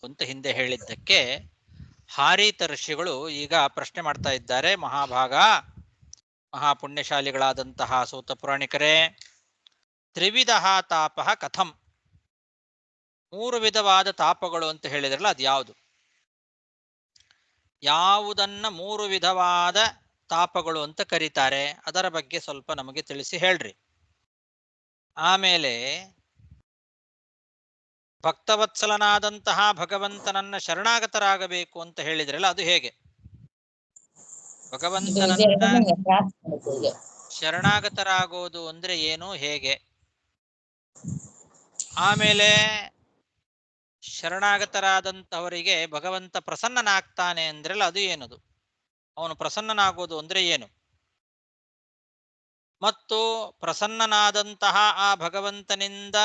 ಅಂತ ಹಿಂದೆ ಹೇಳಿದ್ದಕ್ಕೆ ಹಾರೀತ ಋಷಿಗಳು ಈಗ ಪ್ರಶ್ನೆ ಮಾಡ್ತಾ ಇದ್ದಾರೆ. ಮಹಾಭಾಗ, ಮಹಾಪುಣ್ಯಶಾಲಿಗಳಾದಂತಹ ಸೂತ ಪುರಾಣಿಕರೇ, ತ್ರಿವಿಧ ತಾಪ ಕಥಂ, 3 ವಿಧವಾದ ತಾಪಗಳು ಅಂತ ಹೇಳಿದ್ರಲ್ಲ, ಅದು ಯಾವುದು? ಯಾವುದನ್ನ 3 ವಿಧವಾದ ತಾಪಗಳು ಅಂತ ಕರೀತಾರೆ? ಅದರ ಬಗ್ಗೆ ಸ್ವಲ್ಪ ನಮಗೆ ತಿಳಿಸಿ ಹೇಳ್ರಿ. ಆಮೇಲೆ ಭಕ್ತವತ್ಸಲನಾದಂತಹ ಭಗವಂತನನ್ನ ಶರಣಾಗತರಾಗಬೇಕು ಅಂತ ಹೇಳಿದ್ರಲ್ಲ, ಅದು ಹೇಗೆ? ಭಗವಂತನನ್ನ ಶರಣಾಗತರಾಗೋದು ಅಂದ್ರೆ ಏನು, ಹೇಗೆ? ಆಮೇಲೆ ಶರಣಾಗತರಾದಂಥವರಿಗೆ ಭಗವಂತ ಪ್ರಸನ್ನನಾಗ್ತಾನೆ ಅಂದ್ರಲ್ಲ, ಅದು ಏನದು? ಅವನು ಪ್ರಸನ್ನನಾಗೋದು ಅಂದ್ರೆ ಏನು? ಮತ್ತು ಪ್ರಸನ್ನನಾದಂತಹ ಆ ಭಗವಂತನಿಂದ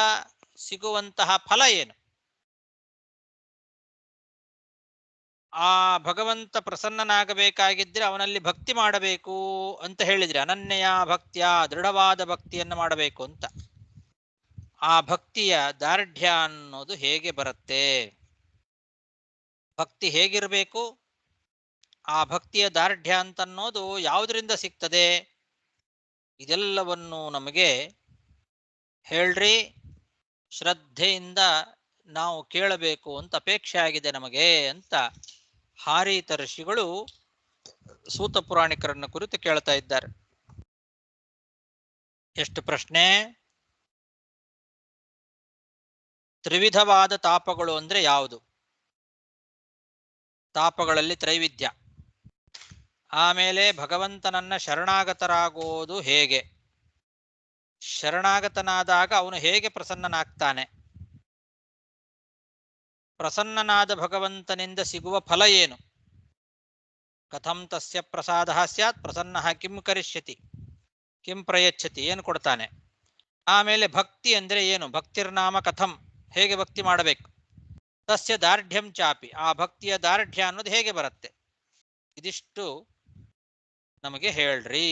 ಸಿಗುವಂತಹ ಫಲ ಏನು? ಆ ಭಗವಂತ ಪ್ರಸನ್ನನಾಗಬೇಕಾಗಿದ್ರೆ ಅವನಲ್ಲಿ ಭಕ್ತಿ ಮಾಡಬೇಕು ಅಂತ ಹೇಳಿದ್ರೆ, ಅನನ್ಯ ಭಕ್ತಿಯ, ದೃಢವಾದ ಭಕ್ತಿಯನ್ನು ಮಾಡಬೇಕು ಅಂತ. ಆ ಭಕ್ತಿಯ ದಾರ್ಢ್ಯ ಅನ್ನೋದು ಹೇಗೆ ಬರುತ್ತೆ? ಭಕ್ತಿ ಹೇಗಿರಬೇಕು? ಆ ಭಕ್ತಿಯ ದಾರ್ಢ್ಯ ಅಂತನ್ನೋದು ಯಾವುದರಿಂದ ಸಿಗ್ತದೆ? ಇದೆಲ್ಲವನ್ನು ನಮಗೆ ಹೇಳ್ರಿ, ಶ್ರದ್ಧೆಯಿಂದ ನಾವು ಕೇಳಬೇಕು ಅಂತ ಅಪೇಕ್ಷೆ ಆಗಿದೆ ನಮಗೆ ಅಂತ ಹಾರೀತ ಋಷಿಗಳು ಸೂತ ಪುರಾಣಿಕರನ್ನ ಕುರಿತು ಕೇಳ್ತಾ ಇದ್ದಾರೆ. ಎಷ್ಟು ಪ್ರಶ್ನೆ? ತ್ರಿವಿಧವಾದ ತಾಪಗಳು ಅಂದ್ರೆ ಯಾವುದು? ತಾಪಗಳಲ್ಲಿ ತ್ರೈವಿಧ್ಯ. ಆಮೇಲೆ ಭಗವಂತನನ್ನ ಶರಣಾಗತರಾಗೋದು ಹೇಗೆ? ಶರಣಾಗತನಾದಾಗ ಅವನು ಹೇಗೆ ಪ್ರಸನ್ನನಾಗ್ತಾನೆ? ಪ್ರಸನ್ನನಾದ ಭಗವಂತನಿಂದ ಸಿಗುವ ಫಲ ಏನು? ಕಥಂ ತಸ್ಯ ಪ್ರಸಾದ ಸ್ಯಾತ್ ಪ್ರಸನ್ನ ಕಿಂ ಕರಿಷ್ಯತಿ ಕಿಂ ಪ್ರಯಚ್ಛತಿ, ಏನು ಕೊಡ್ತಾನೆ? ಆಮೇಲೆ ಭಕ್ತಿ ಅಂದ್ರೆ ಏನು? ಭಕ್ತಿರ್ನಾಮ ಕಥಂ, ಹೇಗೆ ಭಕ್ತಿ ಮಾಡಬೇಕು? ತಸ್ಯ ದಾರ್ಢ್ಯಂ ಚಾಪಿ, ಆ ಭಕ್ತಿಯ ದಾರ್ಢ್ಯ ಅನ್ನೋದು ಹೇಗೆ ಬರುತ್ತೆ? ಇದಿಷ್ಟು ನಮಗೆ ಹೇಳ್ರಿ.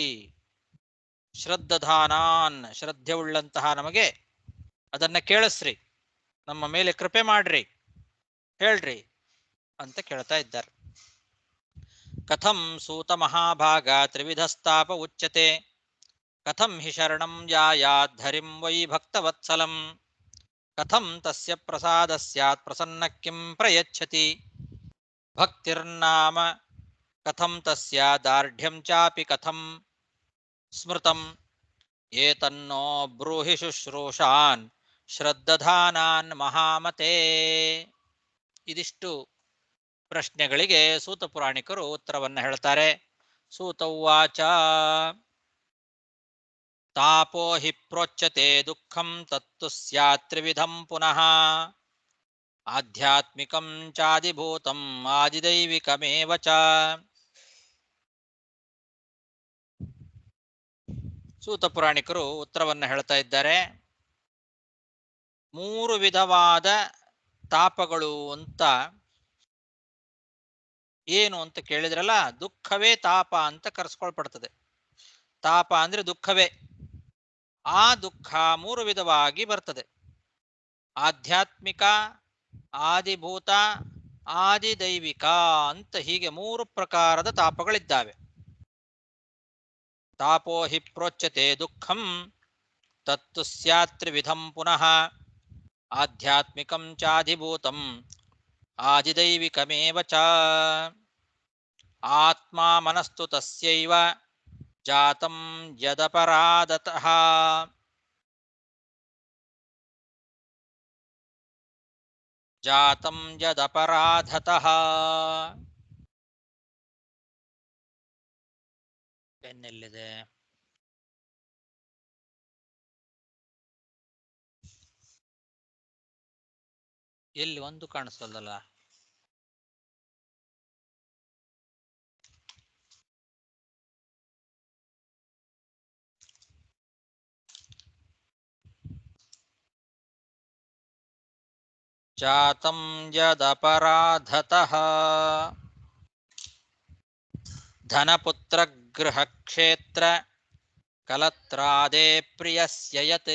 ಶ್ರದ್ಧಾನಾನ್, ಶ್ರದ್ಧೆ ಉಳ್ಳಂತಹ ನಮಗೆ ಅದನ್ನ ಕೇಳಿಸ್ರಿ, ನಮ್ಮ ಮೇಲೆ ಕೃಪೆ ಮಾಡ್ರಿ, ಹೇಳ್ರಿ ಅಂತ ಕೇಳ್ತಾ ಇದ್ದಾರೆ. ಕಥಂ ಸೂತ ಮಹಾಭಾಗ ತ್ರಿವಿಧಸ್ತಾಪ ಉಚ್ಯತೆ, ಕಥಂ ಹಿ ಶರಣಂ ಯಾಯಾದ್ಧರಿಂ ವೈ ಭಕ್ತವತ್ಸಲಂ, ಕಥಂ ತಸ್ಯ ಪ್ರಸಾದ ಸ್ಯಾತ್ ಪ್ರಸನ್ನ ಕಿಂ ಪ್ರಯಚ್ಛತಿ, ಭಕ್ತಿರ್ನಾಮ ಕಥಂ ತಸ್ಯ ದಾರ್ಢ್ಯಂ ಚಾಪಿ ಕಥಂ ಸ್ಮೃತಂ, ಏತನ್ನೋ ಬ್ರೂಹಿ ಶುಶ್ರೂಷಾನ್ ಶ್ರದ್ಧಾನಾನ್ ಮಹಾಮತೆ. ಇದಿಷ್ಟು ಪ್ರಶ್ನೆಗಳಿಗೆ ಸೂತ ಪುರಾಣಿಕರು ಉತ್ತರವನ್ನು ಹೇಳ್ತಾರೆ. ಸೂತ ಉವಾಚ, ತಾಪೋ ಹಿ ಪ್ರೋಚ್ಯತೆ ದುಃಖಂ ತತ್ತು ಸ್ಯಾತ್ ತ್ರಿವಿಧಂ ಪುನಃ, ಆಧ್ಯಾತ್ಮಿಕಂ ಚಾದಿಭೂತಂ ಆದಿದೈವಿಕಮೇವ ಚ. ಸೂತ ಪುರಾಣಿಕರು ಉತ್ತರವನ್ನು ಹೇಳ್ತಾ ಇದ್ದಾರೆ. 3 ವಿಧವಾದ ತಾಪಗಳು ಅಂತ ಏನು ಅಂತ ಕೇಳಿದ್ರಲ್ಲ, ದುಃಖವೇ ತಾಪ ಅಂತ ಕರೆಸ್ಕೊಳ್ಪಡ್ತದೆ. ತಾಪ ಅಂದ್ರೆ ದುಃಖವೇ. ಆ ದುಃಖ 3 ವಿಧವಾಗಿ ಬರ್ತದೆ. ಆಧ್ಯಾತ್ಮಿಕ, ಆದಿಭೂತ, ಆದಿದೈವಿಕ ಅಂತ ಹೀಗೆ 3 ಪ್ರಕಾರದ ತಾಪಗಳಿದ್ದಾವೆ. ತಾಪೋ ಹಿ ಪ್ರೋಚ್ಯತೆ ದುಃಖಂ ತತ್ತು ಸ್ಯಾತ್ ತ್ರಿವಿಧಂ ಪುನಃ, ಆಧ್ಯಾತ್ಮಿಕಂ ಚಾಧಿಭೂತಂ ಆದಿದೈವಿಕಮೇವ ಚ. ಆತ್ಮಾ ಮನಸ್ತು ತಸ್ಯೈವ ಜಾತಂ ಯದಪರಾಧತಃ, ಜಾತಂ ಯದಪರಾಧತಃ. ಪೆನ್ನೆಲ್ಲಿದೆ? ಎಲ್ಲಿ ಒಂದು ಕಾಣಿಸ್ತದಲ್ಲ. ಜಾತಂ ಯದಪರಾಧತಃ ಧನಪುತ್ರ ಗೃಹ ಕ್ಷೇತ್ರ ಕಲತ್ರಾದೇ ಪ್ರಿಯಸ್ಯ ಯತ್,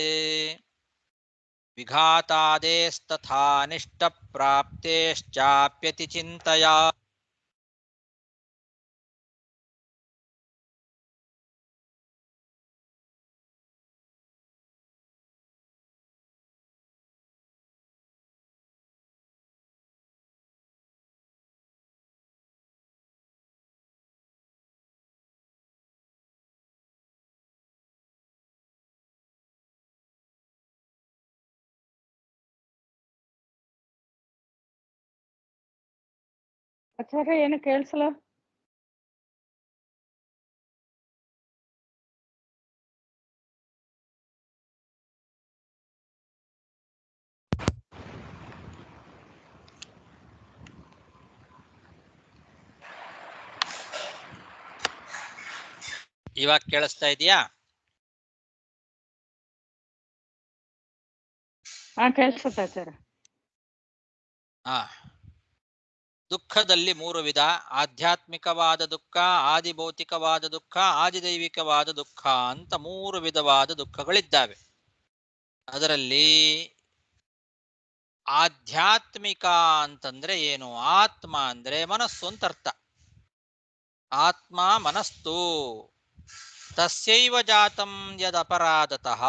ವಿಘಾತಾದೇಸ್ತಥಾ ಅನಿಷ್ಟ ಪ್ರಾಪ್ತೇಶ್ಚಾಪ್ಯತಿ ಚಿಂತಯ. ಆಚಾರ್ಯ ಏನು ಕೇಳಿಸಲ್ಲ. ಇವಾಗ ಕೇಳಿಸ್ತಾ ಇದೆಯಾ? ಹಾ ಕೇಳಿಸುತ್ತೆ ಆಚಾರ್ಯ. ದುಃಖದಲ್ಲಿ ಮೂರು ವಿಧ: ಆಧ್ಯಾತ್ಮಿಕವಾದ ದುಃಖ, ಆದಿಭೌತಿಕವಾದ ದುಃಖ, ಆದಿದೈವಿಕವಾದ ದುಃಖ ಅಂತ ಮೂರು ವಿಧವಾದ ದುಃಖಗಳಿದ್ದಾವೆ. ಅದರಲ್ಲಿ ಆಧ್ಯಾತ್ಮಿಕ ಅಂತಂದ್ರೆ ಏನು? ಆತ್ಮ ಅಂದ್ರೆ ಮನಸ್ಸು ಅಂತ ಅರ್ಥ. ಆತ್ಮ ಮನಸ್ತು ತಸ್ಯೈವ ಜಾತಂ ಯದಪರಾಧತಃ.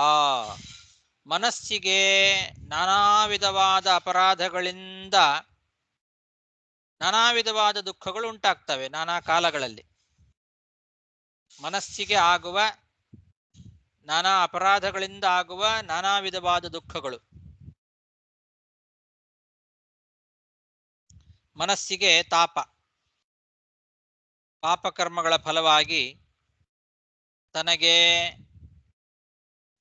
ಮನಸ್ಸಿಗೆ ನಾನಾ ವಿಧವಾದ ಅಪರಾಧಗಳಿಂದ ನಾನಾ ವಿಧವಾದ ದುಃಖಗಳು ಉಂಟಾಗ್ತವೆ. ನಾನಾ ಕಾಲಗಳಲ್ಲಿ ಮನಸ್ಸಿಗೆ ಆಗುವ ನಾನಾ ಅಪರಾಧಗಳಿಂದ ಆಗುವ ನಾನಾ ವಿಧವಾದ ದುಃಖಗಳು. ಮನಸ್ಸಿಗೆ ತಾಪ, ಪಾಪಕರ್ಮಗಳ ಫಲವಾಗಿ ತನಗೆ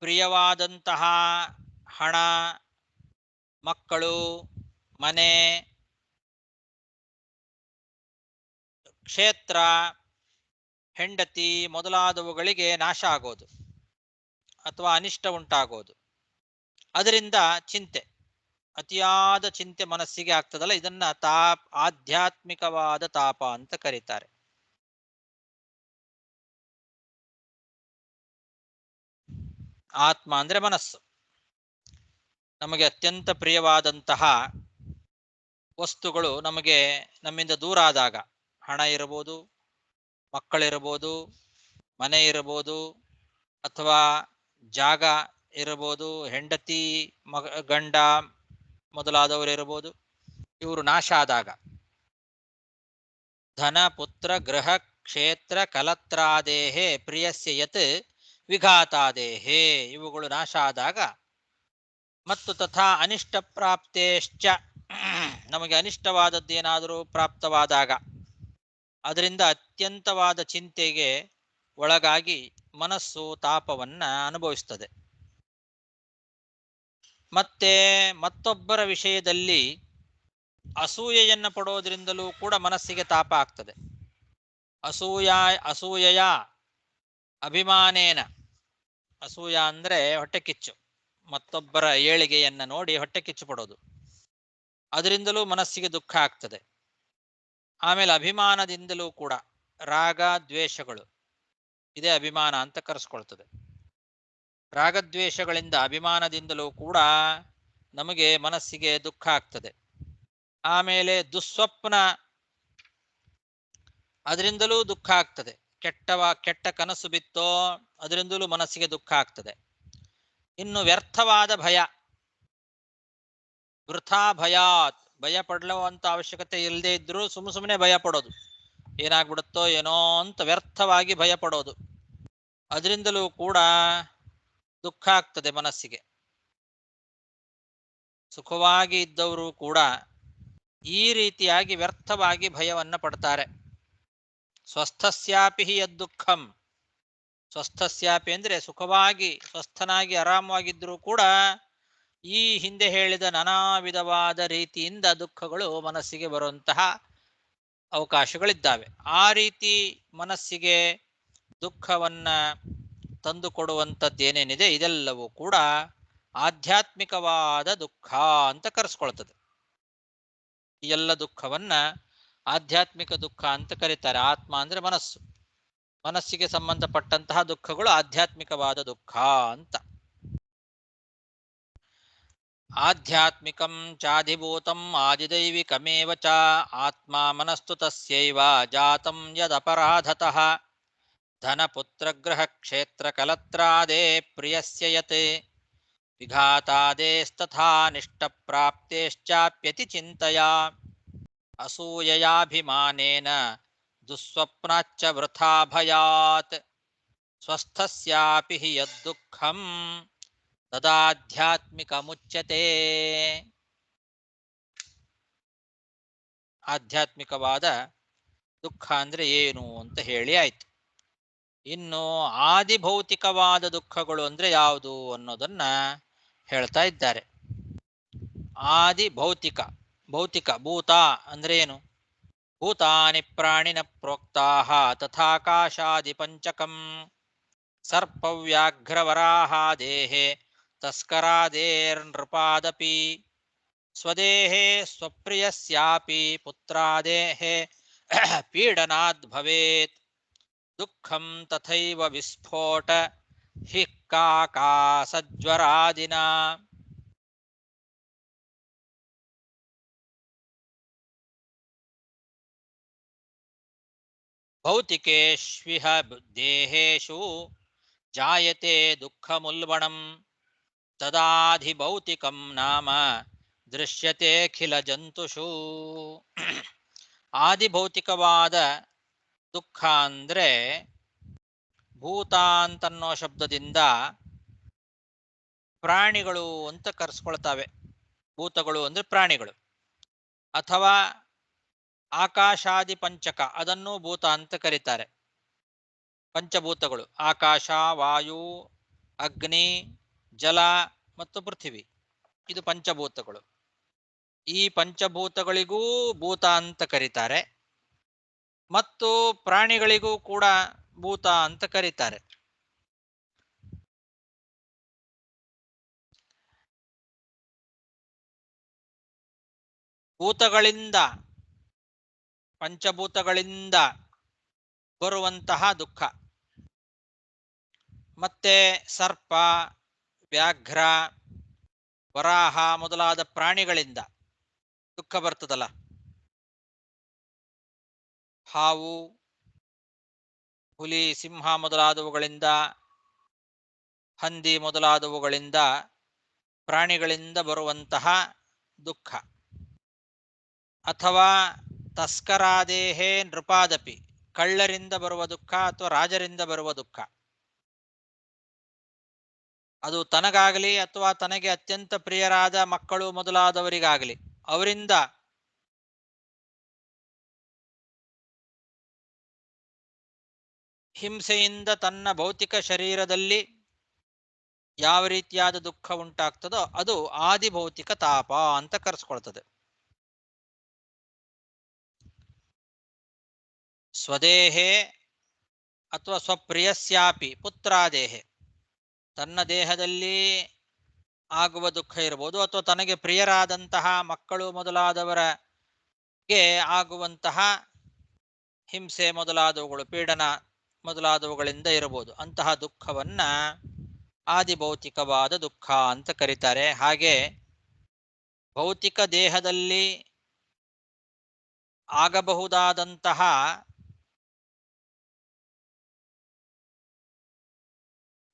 ಪ್ರಿಯವಾದಂತಹ ಹಣ, ಮಕ್ಕಳು, ಮನೆ, ಕ್ಷೇತ್ರ, ಹೆಂಡತಿ ಮೊದಲಾದವುಗಳಿಗೆ ನಾಶ ಆಗೋದು ಅಥವಾ ಅನಿಷ್ಟ ಉಂಟಾಗೋದು. ಅದರಿಂದ ಚಿಂತೆ, ಅತಿಯಾದ ಚಿಂತೆ ಮನಸ್ಸಿಗೆ ಆಗ್ತದಲ್ಲ, ಇದನ್ನ ಆಧ್ಯಾತ್ಮಿಕವಾದ ತಾಪ ಅಂತ ಕರೀತಾರೆ. ಆತ್ಮ ಅಂದ್ರೆ ಮನಸ್ಸು. ನಮಗೆ ಅತ್ಯಂತ ಪ್ರಿಯವಾದಂತಹ ವಸ್ತುಗಳು ನಮಗೆ ನಮ್ಮಿಂದ ದೂರ ಆದಾಗ, ಹಣ ಇರಬಹುದು, ಮಕ್ಕಳಿರಬಹುದು, ಮನೆ ಇರಬಹುದು, ಅಥವಾ ಜಾಗ ಇರಬಹುದು, ಹೆಂಡತಿ, ಗಂಡ ಮೊದಲಾದವರು ಇರಬಹುದು, ಇವರು ನಾಶ ಆದಾಗ, ಧನ, ಪುತ್ರ, ಗೃಹ, ಕ್ಷೇತ್ರ, ಕಲತ್ರಾದೇಹೇ ಪ್ರಿಯಸ್ಯ ಯತ್ ವಿಘಾತಾದೇಹೇ, ಇವುಗಳು ನಾಶ ಆದಾಗ, ಮತ್ತು ತಥಾ ಅನಿಷ್ಟ ಪ್ರಾಪ್ತೇಶ್ಚ, ನಮಗೆ ಅನಿಷ್ಟವಾದದ್ದೇನಾದರೂ ಪ್ರಾಪ್ತವಾದಾಗ ಅದರಿಂದ ಅತ್ಯಂತವಾದ ಚಿಂತೆಗೆ ಒಳಗಾಗಿ ಮನಸ್ಸು ತಾಪವನ್ನ ಅನುಭವಿಸ್ತದೆ. ಮತ್ತೆ ಮತ್ತೊಬ್ಬರ ವಿಷಯದಲ್ಲಿ ಅಸೂಯೆಯನ್ನು ಪಡೋದ್ರಿಂದಲೂ ಕೂಡ ಮನಸ್ಸಿಗೆ ತಾಪ ಆಗ್ತದೆ. ಅಸೂಯೆಯ ಅಭಿಮಾನೇನ, ಅಸೂಯ ಅಂದ್ರೆ ಹೊಟ್ಟೆ ಕಿಚ್ಚು, ಮತ್ತೊಬ್ಬರ ಏಳಿಗೆಯನ್ನ ನೋಡಿ ಹೊಟ್ಟೆ ಕಿಚ್ಚು ಪಡೋದು, ಅದರಿಂದಲೂ ಮನಸ್ಸಿಗೆ ದುಃಖ ಆಗ್ತದೆ. ಆಮೇಲೆ ಅಭಿಮಾನದಿಂದಲೂ ಕೂಡ ರಾಗ ದ್ವೇಷಗಳು, ಇದೇ ಅಭಿಮಾನ ಅಂತ ಕರೆಸ್ಕೊಳ್ತದೆ. ರಾಗದ್ವೇಷಗಳಿಂದ, ಅಭಿಮಾನದಿಂದಲೂ ಕೂಡ ನಮಗೆ ಮನಸ್ಸಿಗೆ ದುಃಖ ಆಗ್ತದೆ. ಆಮೇಲೆ ದುಸ್ವಪ್ನ, ಅದರಿಂದಲೂ ದುಃಖ ಆಗ್ತದೆ. ಕೆಟ್ಟ ಕನಸು ಬಿತ್ತೋ ಅದರಿಂದಲೂ ಮನಸ್ಸಿಗೆ ದುಃಖ ಆಗ್ತದೆ. ಇನ್ನು ವ್ಯರ್ಥವಾದ ಭಯ, ವೃಥಾ ಭಯಾತ್, ಭಯ ಪಡಲುವಂತ ಅವಶ್ಯಕತೆ ಇಲ್ಲದೆ ಇದ್ರೂ ಸುಮ್ಮನೆ ಭಯ ಪಡೋದು, ಏನಾಗ್ಬಿಡುತ್ತೋ ಏನೋ ಅಂತ ವ್ಯರ್ಥವಾಗಿ ಭಯ ಪಡೋದು, ಅದರಿಂದಲೂ ಕೂಡ ದುಃಖ ಆಗ್ತದೆ ಮನಸ್ಸಿಗೆ. ಸುಖವಾಗಿ ಇದ್ದವರು ಕೂಡ ಈ ರೀತಿಯಾಗಿ ವ್ಯರ್ಥವಾಗಿ ಭಯವನ್ನ ಪಡ್ತಾರೆ. ಸ್ವಸ್ಥಸ್ಯಾಪಿ ಹಿ ಯದ್ದುಃಖಂ, ಸ್ವಸ್ಥಸ್ಯಾಪಿ ಅಂದ್ರೆ ಸುಖವಾಗಿ ಸ್ವಸ್ಥನಾಗಿ ಆರಾಮವಾಗಿದ್ದರೂ ಕೂಡ ಈ ಹಿಂದೆ ಹೇಳಿದ ನಾನಾ ವಿಧವಾದ ರೀತಿಯಿಂದ ದುಃಖಗಳು ಮನಸ್ಸಿಗೆ ಬರುವಂತಹ ಅವಕಾಶಗಳಿದ್ದಾವೆ. ಆ ರೀತಿ ಮನಸ್ಸಿಗೆ ದುಃಖವನ್ನ ತಂದು ಕೊಡುವಂಥದ್ದೇನೇನಿದೆ ಇದೆಲ್ಲವೂ ಕೂಡ ಆಧ್ಯಾತ್ಮಿಕವಾದ ದುಃಖ ಅಂತ ಕರೆಸ್ಕೊಳ್ತದೆ. ಈ ಎಲ್ಲ ದುಃಖವನ್ನ ಆಧ್ಯಾತ್ಮಿಕ ದುಃಖ ಅಂತ ಕರೀತಾರೆ. ಆತ್ಮ ಅಂದ್ರೆ ಮನಸ್ಸು, ಮನಸ್ಸಿಗೆ ಸಂಬಂಧಪಟ್ಟಂತಹ ದುಃಖಗಳು ಆಧ್ಯಾತ್ಮಿಕವಾದ ದುಃಖ ಅಂತ. ಆಧ್ಯಾತ್ಮಿಕಂ ಚಾಧಿಭೂತಂ ಆದಿದೈವಿಕಮೇವ ಚ ಆತ್ಮ ಮನಸ್ತು ತಸ್ಯೈವ ಜಾತಂ ಯದಪರಾಧತಃ ಧನಪುತ್ರಗ್ರಹ ಕ್ಷೇತ್ರ ಕಲತ್ರಾದೇ ಪ್ರಿಯಸ್ಯ ಯತ್ ವಿಘಾತಾದೇಸ್ತಥಾ ನಿಷ್ಠಪ್ರಾಪ್ತೇಶ್ಚಾಪ್ಯತಿ ಚಿಂತಯಾ ಅಸೂಯಯಾಭಿಮಾನೇನ ದುಸ್ವಪ್ನಾಚ್ಚ ವೃಥಾ ಭಯಾತ್ ಸ್ವಸ್ಥಸ್ಯಾಪಿ ಹಿ ಯದ್ದುಃಖಂ ತದಾಧ್ಯಾತ್ಮಿಕಮುಚ್ಯತೆ. ಆಧ್ಯಾತ್ಮಿಕವಾದ ದುಃಖ ಅಂದ್ರೆ ಏನು ಅಂತ ಹೇಳಿ ಆಯ್ತು. ಇನ್ನು ಆದಿಭೌತಿಕವಾದ ದುಃಖಗಳು ಅಂದ್ರೆ ಯಾವುದು ಅನ್ನೋದನ್ನ ಹೇಳ್ತಾ ಇದ್ದಾರೆ. ಆದಿ ಭೌತಿಕ, ಭೌತಿಕ ಭೂತ ಅಂದ್ರೆ ಏನು? ಭೂತಾನಿ ಪ್ರಾಣಿನ ಪ್ರೋಕ್ತಾಹ ತಥಾಕಾಶಾದಿ ಪಂಚಕಂ ಸರ್ಪವ್ಯಾಘ್ರವರಾಹಾದೇಹೇ ತಸ್ಕರಾದೇರ್ನೃಪಾದಪಿ ಸ್ವದೇಹೇ ಸ್ವಪ್ರಿಯಸ್ಯಾಪಿ ಪುತ್ರಾದೇಹೇ ಪೀಡನಾದ್ ಭವೇತ್ ದುಃಖಂ ತಥೈವ ವಿಸ್ಫೋಟ ಹಿ ಕಾಕಾಸಜ್ವರಾದಿನ. ಭೌತಿಕೇಷ್ವಿಹ ದೇಹೇಷು ಜಾಯತೆ ದುಃಖಮುಲ್ಬಣಂ ತದಾಧಿಭೌತಿಕಂ ನಾಮ ದೃಶ್ಯತೆಖಿಲ ಜಂತುಷು. ಆದಿಭೌತಿಕವಾದ ದುಃಖ ಅಂದ್ರೆ ಭೂತ ಅಂತನ್ನೋ ಶಬ್ದದಿಂದ ಪ್ರಾಣಿಗಳು ಅಂತ ಕರೆಸ್ಕೊಳ್ತಾವೆ. ಭೂತಗಳು ಅಂದ್ರೆ ಪ್ರಾಣಿಗಳು, ಅಥವಾ ಆಕಾಶಾದಿ ಪಂಚಕ ಅದನ್ನು ಭೂತ ಅಂತ ಕರೀತಾರೆ. ಪಂಚಭೂತಗಳು ಆಕಾಶ, ವಾಯು, ಅಗ್ನಿ, ಜಲ ಮತ್ತು ಪೃಥ್ವಿ, ಇದು ಪಂಚಭೂತಗಳು. ಈ ಪಂಚಭೂತಗಳಿಗೂ ಭೂತ ಅಂತ ಕರೀತಾರೆ, ಮತ್ತು ಪ್ರಾಣಿಗಳಿಗೂ ಕೂಡ ಭೂತ ಅಂತ ಕರೀತಾರೆ. ಭೂತಗಳಿಂದ, ಪಂಚಭೂತಗಳಿಂದ ಬರುವಂತಹ ದುಃಖ, ಮತ್ತೆ ಸರ್ಪ, ವ್ಯಾಘ್ರ, ವರಾಹ ಮೊದಲಾದ ಪ್ರಾಣಿಗಳಿಂದ ದುಃಖ ಬರ್ತದಲ್ಲ, ಹಾವು, ಹುಲಿ, ಸಿಂಹ ಮೊದಲಾದವುಗಳಿಂದ, ಹಂದಿ ಮೊದಲಾದವುಗಳಿಂದ, ಪ್ರಾಣಿಗಳಿಂದ ಬರುವಂತಹ ದುಃಖ, ಅಥವಾ ತಸ್ಕರಾದೇಹೇ ನೃಪಾದಪಿ ಕಳ್ಳರಿಂದ ಬರುವ ದುಃಖ ಅಥವಾ ರಾಜರಿಂದ ಬರುವ ದುಃಖ, ಅದು ತನಗಾಗಲಿ ಅಥವಾ ತನಗೆ ಅತ್ಯಂತ ಪ್ರಿಯರಾದ ಮಕ್ಕಳು ಮೊದಲಾದವರಿಗಾಗಲಿ ಅವರಿಂದ ಹಿಂಸೆಯಿಂದ ತನ್ನ ಭೌತಿಕ ಶರೀರದಲ್ಲಿ ಯಾವ ರೀತಿಯಾದ ದುಃಖ ಉಂಟಾಗ್ತದೋ ಅದು ಆದಿಭೌತಿಕ ತಾಪ ಅಂತ ಕರೆಸ್ಕೊಳ್ತದೆ. ಸ್ವದೇಹೇ ಅಥವಾ ಸ್ವಪ್ರಿಯಸ್ಯಾಪಿ ಪುತ್ರಾದೇಹೆ, ತನ್ನ ದೇಹದಲ್ಲಿ ಆಗುವ ದುಃಖ ಇರಬಹುದು, ಅಥವಾ ತನಗೆ ಪ್ರಿಯರಾದಂತಹ ಮಕ್ಕಳು ಮೊದಲಾದವರಿಗೆ ಆಗುವಂತಹ ಹಿಂಸೆ ಮೊದಲಾದವುಗಳು, ಪೀಡನ ಮೊದಲಾದವುಗಳಿಂದ ಇರಬಹುದು. ಅಂತಹ ದುಃಖವನ್ನ ಆದಿಭೌತಿಕವಾದ ದುಃಖ ಅಂತ ಕರೀತಾರೆ. ಹಾಗೆ ಭೌತಿಕ ದೇಹದಲ್ಲಿ ಆಗಬಹುದಾದಂತಹ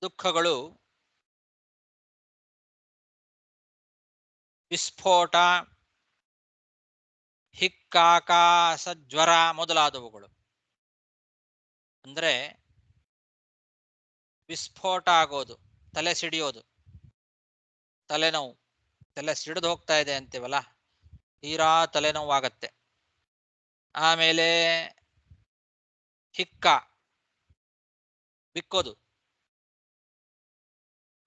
ದುಃಖಗಳು ವಿಸ್ಫೋಟ, ಹಿಕ್ಕಾಕಾಸ, ಜ್ವರ ಮೊದಲಾದವುಗಳು. ಅಂದ್ರೆ ವಿಸ್ಫೋಟ ಆಗೋದು, ತಲೆ ಸಿಡಿಯೋದು, ತಲೆನೋವು, ತಲೆ ಸಿಡಿದು ಹೋಗ್ತಾ ಇದೆ ಅಂತೀವಲ್ಲ, ತೀರಾ ತಲೆನೋವಾಗತ್ತೆ. ಆಮೇಲೆ ಹಿಕ್ಕ, ಬಿಕ್ಕೋದು.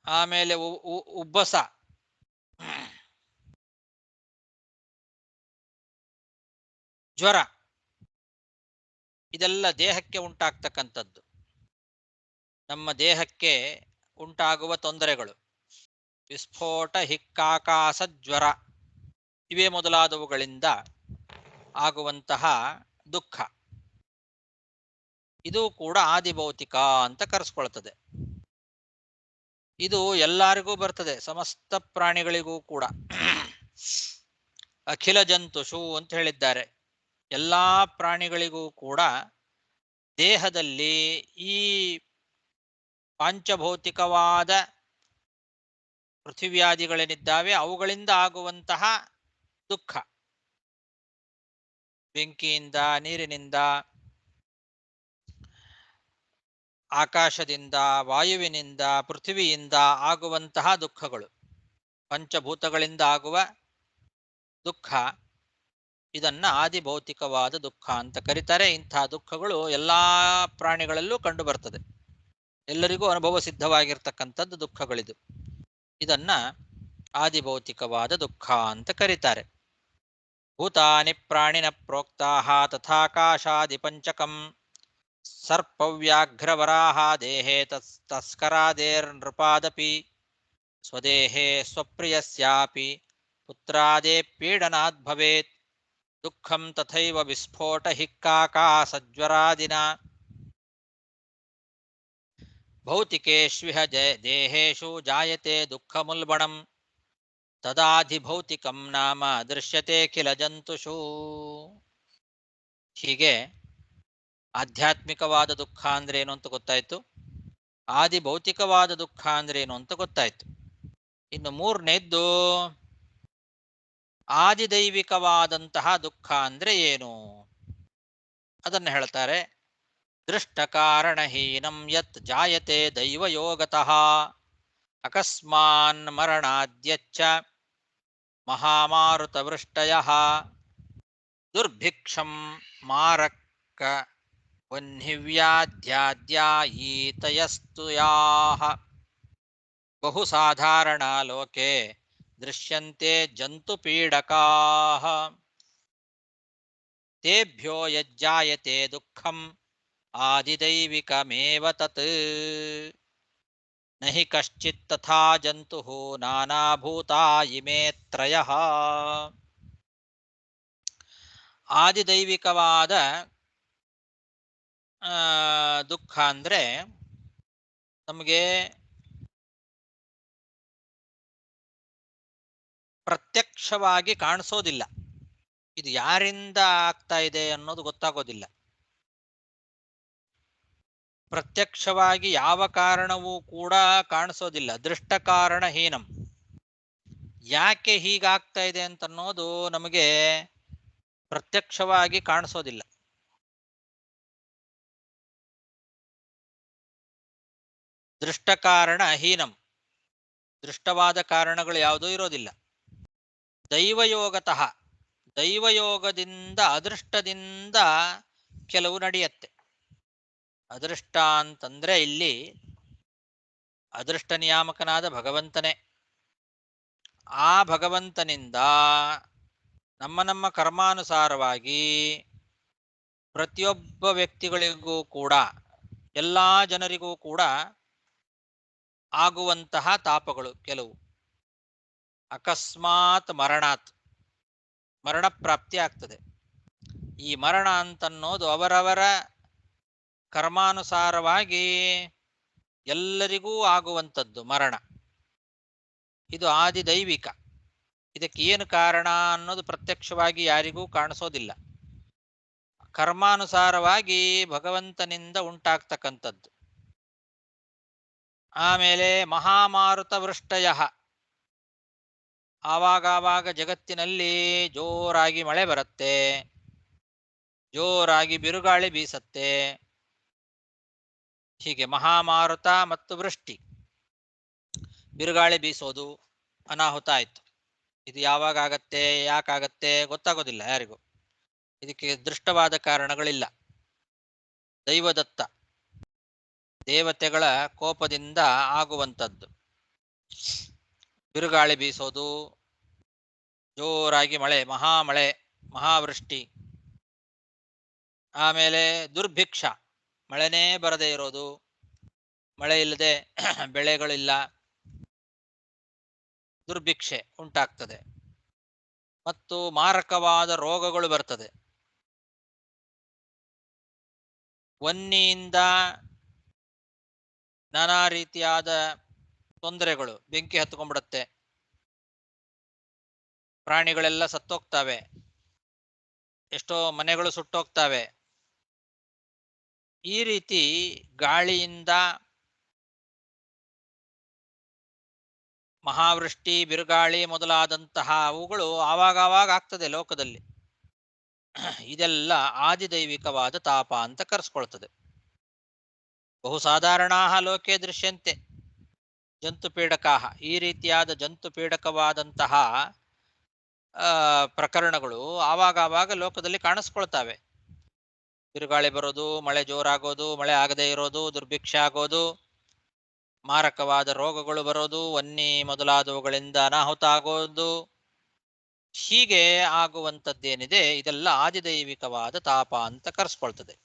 ಆಮೇಲೆ ಉಬ್ಬಸ, ಜ್ವರ, ಇದೆಲ್ಲ ದೇಹಕ್ಕೆ ಉಂಟಾಗ್ತಕ್ಕಂಥದ್ದು, ನಮ್ಮ ದೇಹಕ್ಕೆ ಉಂಟಾಗುವ ತೊಂದರೆಗಳು. ವಿಸ್ಫೋಟ, ಹಿಕ್ಕಾಕಾಸ, ಜ್ವರ ಇವೇ ಮೊದಲಾದವುಗಳಿಂದ ಆಗುವಂತಹ ದುಃಖ, ಇದು ಕೂಡ ಆದಿಭೌತಿಕ ಅಂತ ಕರೆಸ್ಕೊಳ್ತದೆ. ಇದು ಎಲ್ಲರಿಗೂ ಬರ್ತದೆ, ಸಮಸ್ತ ಪ್ರಾಣಿಗಳಿಗೂ ಕೂಡ. ಅಖಿಲ ಜಂತುಷು ಅಂತ ಹೇಳಿದ್ದಾರೆ. ಎಲ್ಲಾ ಪ್ರಾಣಿಗಳಿಗೂ ಕೂಡ ದೇಹದಲ್ಲಿ ಈ ಪಾಂಚಭೌತಿಕವಾದ ಪೃಥಿವ್ಯಾದಿಗಳೇನಿದ್ದಾವೆ ಅವುಗಳಿಂದ ಆಗುವಂತಹ ದುಃಖ, ಬೆಂಕಿಯಿಂದ, ನೀರಿನಿಂದ, ಆಕಾಶದಿಂದ, ವಾಯುವಿನಿಂದ, ಪೃಥ್ವಿಯಿಂದ ಆಗುವಂತಹ ದುಃಖಗಳು, ಪಂಚಭೂತಗಳಿಂದ ಆಗುವ ದುಃಖ, ಇದನ್ನ ಆದಿಭೌತಿಕವಾದ ದುಃಖ ಅಂತ ಕರೀತಾರೆ. ಇಂತಹ ದುಃಖಗಳು ಎಲ್ಲಾ ಪ್ರಾಣಿಗಳಲ್ಲೂ ಕಂಡು ಬರ್ತದೆ, ಎಲ್ಲರಿಗೂ ಅನುಭವ ಸಿದ್ಧವಾಗಿರ್ತಕ್ಕಂಥದ್ದು ದುಃಖಗಳಿದು. ಇದನ್ನ ಆದಿಭೌತಿಕವಾದ ದುಃಖ ಅಂತ ಕರೀತಾರೆ. ಭೂತಾನಿ ಪ್ರಾಣಿನ ಪ್ರೋಕ್ತಾಹ ತಥಾಕಾಶಾದಿ ಪಂಚಕಂ ಸರ್ಪವ್ಯಾಘ್ರವರಾಹ ದೇಹೇ ತಸ್ಕರಾದೇರ್ನೃಪಾದಪಿ ಸ್ವದೇಹೇ ಸ್ವಪ್ರಿಯಸ್ಯಾಪಿ ಪುತ್ರಾದೇ ಪೀಡನಾದ್ ಭವೇತ್ ದುಃಖಂ ತಥೈವ ವಿಸ್ಫೋಟ ಹಿಕ್ಕಾಕಾಸಜ್ವರಾದಿನ ಭೌತಿಕೇಷ್ವಿಹ ದೇಹೇಷು ಜಾಯತೆ ದುಃಖಮುಲ್ಬಣಂ ತದಾಧಿಭೌತಿಕಂ ನಾಮ ದೃಶ್ಯತೆ ಕಿಲ ಜಂತುಷು. ಹೀಗೆ ಆಧ್ಯಾತ್ಮಿಕವಾದ ದುಃಖ ಅಂದ್ರೆ ಏನು ಅಂತ ಗೊತ್ತಾಯ್ತು, ಆದಿಭೌತಿಕವಾದ ದುಃಖ ಅಂದ್ರೆ ಏನು ಅಂತ ಗೊತ್ತಾಯ್ತು. ಇನ್ನು ಮೂರನೇದ್ದು ಆದಿದೈವಿಕವಾದಂತಹ ದುಃಖ ಅಂದ್ರೆ ಏನು ಅದನ್ನು ಹೇಳ್ತಾರೆ. ದೃಷ್ಟಕಾರಣಹೀನಂ ಯತ್ ಜಾಯತೆ ದೈವಯೋಗತಃ ಅಕಸ್ಮಾನ್ ಮರಣಾದ್ಯಚ್ಚ ಮಹಾಮಾರುತವೃಷ್ಟಯಃ ದುರ್ಭಿಕ್ಷಂ ಮಾರಕ ವಹ್ನಿವ್ಯಾಧ್ಯಾದ್ಯಾಯೀತಯಸ್ತು ಯಾಃ ಬಹು ಸಾಧಾರಣ ಲೋಕೆ ದೃಶ್ಯಂತೆ ಜಂತುಪೀಡಕಾಃ ತೇಭ್ಯೋ ಯಜ್ಜಾಯತೆ ದುಃಖಂ ಆದಿದೈವಿಕಮೇವ ತತ್ ನಹಿ ಕಶ್ಚಿತ್ ತಥಾ ಜಂತುಃ ನಾನಾಭೂತಾ ಇಮೇ ತ್ರಯಃ. ಆದಿದೈವಿಕವಾದ ದುಃಖ ಅಂದ್ರೆ ನಮಗೆ ಪ್ರತ್ಯಕ್ಷವಾಗಿ ಕಾಣಿಸೋದಿಲ್ಲ, ಇದು ಯಾರಿಂದ ಆಗ್ತಾ ಇದೆ ಅನ್ನೋದು ಗೊತ್ತಾಗೋದಿಲ್ಲ. ಪ್ರತ್ಯಕ್ಷವಾಗಿ ಯಾವ ಕಾರಣವೂ ಕೂಡ ಕಾಣಿಸೋದಿಲ್ಲ. ದೃಷ್ಟ ಕಾರಣಹೀನಂ, ಯಾಕೆ ಹೀಗಾಗ್ತಾ ಇದೆ ಅಂತನ್ನೋದು ನಮಗೆ ಪ್ರತ್ಯಕ್ಷವಾಗಿ ಕಾಣಿಸೋದಿಲ್ಲ. ದೃಷ್ಟ ಕಾರಣಹೀನಂ, ದೃಷ್ಟವಾದ ಕಾರಣಗಳು ಯಾವುದೂ ಇರೋದಿಲ್ಲ. ದೈವಯೋಗತಃ, ದೈವಯೋಗದಿಂದ ಅದೃಷ್ಟದಿಂದ ಕೆಲವು ನಡೆಯುತ್ತೆ. ಅದೃಷ್ಟ ಅಂತಂದ್ರೆ ಇಲ್ಲಿ ಅದೃಷ್ಟ ನಿಯಾಮಕನಾದ ಭಗವಂತನೇ. ಆ ಭಗವಂತನಿಂದ ನಮ್ಮ ನಮ್ಮ ಕರ್ಮಾನುಸಾರವಾಗಿ ಪ್ರತಿಯೊಬ್ಬ ವ್ಯಕ್ತಿಗಳಿಗೂ ಕೂಡ, ಎಲ್ಲಾ ಜನರಿಗೂ ಕೂಡ ಆಗುವಂತಹ ತಾಪಗಳು ಕೆಲವು. ಅಕಸ್ಮಾತ್ ಮರಣಾತ್, ಮರಣ ಪ್ರಾಪ್ತಿ ಆಗ್ತದೆ. ಈ ಮರಣ ಅಂತನ್ನೋದು ಅವರವರ ಕರ್ಮಾನುಸಾರವಾಗಿ ಎಲ್ಲರಿಗೂ ಆಗುವಂಥದ್ದು ಮರಣ. ಇದು ಆದಿದೈವಿಕ. ಇದಕ್ಕೆ ಏನು ಕಾರಣ ಅನ್ನೋದು ಪ್ರತ್ಯಕ್ಷವಾಗಿ ಯಾರಿಗೂ ಕಾಣಿಸೋದಿಲ್ಲ. ಕರ್ಮಾನುಸಾರವಾಗಿ ಭಗವಂತನಿಂದ ಉಂಟಾಗ್ತಕ್ಕಂಥದ್ದು. ಆಮೇಲೆ ಮಹಾಮಾರುತ ವೃಷ್ಟಯ, ಆವಾಗ ಜಗತ್ತಿನಲ್ಲಿ ಜೋರಾಗಿ ಮಳೆ ಬರುತ್ತೆ, ಜೋರಾಗಿ ಬಿರುಗಾಳಿ ಬೀಸತ್ತೆ. ಹೀಗೆ ಮಹಾಮಾರುತ ಮತ್ತು ವೃಷ್ಟಿ, ಬಿರುಗಾಳಿ ಬೀಸೋದು, ಅನಾಹುತ ಆಯ್ತು. ಇದು ಯಾವಾಗ ಆಗತ್ತೆ, ಯಾಕಾಗತ್ತೆ ಗೊತ್ತಾಗೋದಿಲ್ಲ ಯಾರಿಗೂ. ಇದಕ್ಕೆ ದೃಷ್ಟವಾದ ಕಾರಣಗಳಿಲ್ಲ. ದೈವದತ್ತ, ದೇವತೆಗಳ ಕೋಪದಿಂದ ಆಗುವಂಥದ್ದು. ಬಿರುಗಾಳಿ ಬೀಸೋದು, ಜೋರಾಗಿ ಮಳೆ, ಮಹಾಮಳೆ, ಮಹಾವೃಷ್ಟಿ. ಆಮೇಲೆ ದುರ್ಭಿಕ್ಷ, ಮಳೆನೇ ಬರದೇ ಇರೋದು, ಮಳೆ ಇಲ್ಲದೆ ಬೆಳೆಗಳಿಲ್ಲ, ದುರ್ಭಿಕ್ಷೆ ಉಂಟಾಗ್ತದೆ. ಮತ್ತು ಮಾರಕವಾದ ರೋಗಗಳು ಬರ್ತದೆ. ವನ್ನಿಯಿಂದ ನಾನಾ ರೀತಿಯಾದ ತೊಂದರೆಗಳು, ಬೆಂಕಿ ಹತ್ಕೊಂಡ್ಬಿಡತ್ತೆ, ಪ್ರಾಣಿಗಳೆಲ್ಲ ಸತ್ತೋಗ್ತಾವೆ, ಎಷ್ಟೋ ಮನೆಗಳು ಸುಟ್ಟೋಗ್ತಾವೆ. ಈ ರೀತಿ ಗಾಳಿಯಿಂದ ಮಹಾವೃಷ್ಟಿ, ಬಿರುಗಾಳಿ ಮೊದಲಾದಂತಹ ಅವುಗಳು ಆವಾಗವಾಗ ಆಗ್ತದೆ ಲೋಕದಲ್ಲಿ. ಇದೆಲ್ಲ ಆದಿದೈವಿಕವಾದ ತಾಪ ಅಂತ ಕರೆಸ್ಕೊಳ್ತದೆ. ಬಹು ಸಾಧಾರಣಾ ಲೋಕೆ ದೃಶ್ಯಂತೆ ಜಂತು ಪೀಡಕಾಹ. ಈ ರೀತಿಯಾದ ಜಂತು ಪೀಡಕವಾದಂತಹ ಪ್ರಕರಣಗಳು ಆವಾಗ ಲೋಕದಲ್ಲಿ ಕಾಣಿಸ್ಕೊಳ್ತಾವೆ. ಬಿರುಗಾಳಿ ಬರೋದು, ಮಳೆ ಜೋರಾಗೋದು, ಮಳೆ ಆಗದೇ ಇರೋದು, ದುರ್ಭಿಕ್ಷ ಆಗೋದು, ಮಾರಕವಾದ ರೋಗಗಳು ಬರೋದು, ವನ್ನಿ ಮೊದಲಾದವುಗಳಿಂದ ಅನಾಹುತ ಆಗೋದು, ಹೀಗೆ ಆಗುವಂಥದ್ದೇನಿದೆ ಇದೆಲ್ಲ ಆದಿದೈವಿಕವಾದ ತಾಪ ಅಂತ ಕರೆಸ್ಕೊಳ್ತದೆ.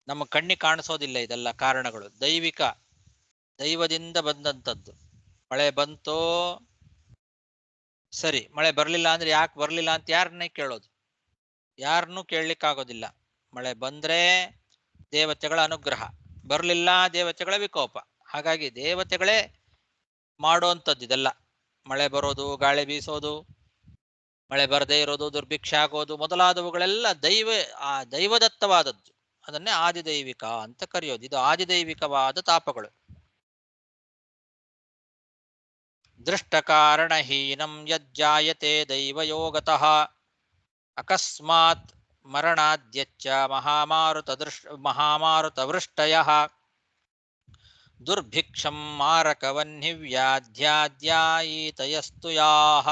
ನಮ್ಮ ಕಣ್ಣಿಗೆ ಕಾಣಿಸೋದಿಲ್ಲ ಇದೆಲ್ಲ ಕಾರಣಗಳು, ದೈವದಿಂದ ಬಂದಂಥದ್ದು. ಮಳೆ ಬಂತೋ ಸರಿ, ಮಳೆ ಬರಲಿಲ್ಲ ಅಂದ್ರೆ ಯಾಕೆ ಬರಲಿಲ್ಲ ಅಂತ ಯಾರನ್ನೇ ಕೇಳೋದು? ಯಾರನ್ನೂ ಕೇಳಲಿಕ್ಕಾಗೋದಿಲ್ಲ. ಮಳೆ ಬಂದ್ರೆ ದೇವತೆಗಳ ಅನುಗ್ರಹ, ಬರಲಿಲ್ಲ ದೇವತೆಗಳ ವಿಕೋಪ. ಹಾಗಾಗಿ ದೇವತೆಗಳೇ ಮಾಡೋಂಥದ್ದು ಇದೆಲ್ಲ. ಮಳೆ ಬರೋದು, ಗಾಳಿ ಬೀಸೋದು, ಮಳೆ ಬರದೇ ಇರೋದು, ದುರ್ಭಿಕ್ಷ ಆಗೋದು ಮೊದಲಾದವುಗಳೆಲ್ಲ ದೈವದತ್ತವಾದದ್ದು. ಅದನ್ನೇ ಆದಿದೈವಿಕ ಅಂತ ಕರೆಯೋದು. ಇದು ಆದಿದೈವಿಕವಾದ ತಾಪಗಳು. ದೃಷ್ಟಕಾರಣಹೀನಂ ಯಜ್ಜಾಯತೆ ದೈವಯೋಗತಃ ಅಕಸ್ಮಾತ್ ಮರಣಾದ್ಯಚ್ಚ ಮಹಾಮಾರುತವೃಷ್ಟಯಃ ದುರ್ಭಿಕ್ಷಂ ಮಾರಕವನ್ನಿವ್ಯಾಧ್ಯಾದ್ಯಾಯೀತಯಸ್ತು ಯಾಃ